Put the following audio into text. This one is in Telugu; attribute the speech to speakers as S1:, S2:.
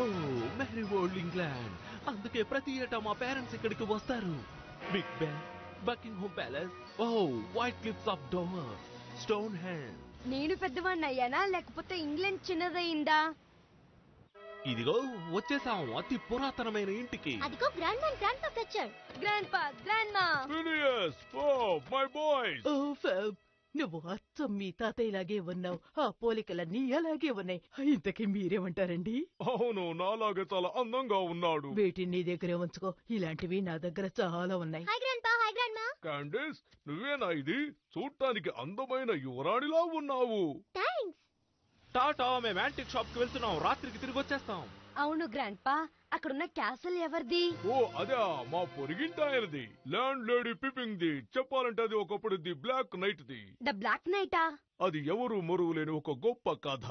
S1: ఓ మెరీ ఓల్డ్ ఇంగ్లాండ్. అందుకే ప్రతి ఏటా మా పేరెంట్స్ ఇక్కడికి వస్తారు. బిగ్ బెన్, బకింగ్హామ్ ప్యాలెస్, ఓ white cliffs of Dover, Stonehenge.
S2: నేను పెద్దవాడిని అయ్యానా లేకపోతే ఇంగ్లాండ్ చిన్నదయిందా?
S1: ఇదిగో వచ్చేసాం అతి పురాతనమైన ఇంటికి.
S3: అదిగో గ్రాండ్ మ్యాన్ గ్రాండ్ పాప్ వచ్చాడు.
S2: Grand pa grand ma.
S4: ఫిలియస్, ఓ మై బాయ్స్.
S5: ఓ ఫాబ్, నువ్వు అచ్చం మీ తాతయ్యలాగే ఉన్నావు. ఆ పోలికలన్నీ అలాగే ఉన్నాయి. ఇంతకీ మీరేమంటారండి?
S4: అవును, నాలాగే చాలా అందంగా ఉన్నాడు.
S5: వీటిని నీ దగ్గరే ఉంచుకో. ఇలాంటివి నా దగ్గర చాలా ఉన్నాయి.
S3: హాయ్ గ్రాండ్ పా, హాయ్ గ్రాండ్ మా.
S4: క్యాండిస్, నువ్వేనా ఇది? చూడటానికి అందమైన యువరాణిలా ఉన్నావు.
S3: థ్యాంక్స్.
S1: టాటా, మేము యాంటిక్ షాప్ కి వెళ్తున్నాం. రాత్రికి తిరిగి వచ్చేస్తాం.
S2: అవును గ్రాండ్ పా, అక్కడున్న క్యాసిల్ ఎవరిది?
S4: ఓ అదే, మా పొరిగింటి ఆయనది, ల్యాండ్ లేడీ పిపింగ్ ది. చెప్పాలంటే అది ఒకప్పుడు ది బ్లాక్ నైట్ ది.
S2: ద బ్లాక్ నైటా?
S4: అది ఎవరు మరువలేని ఒక గొప్ప కథ.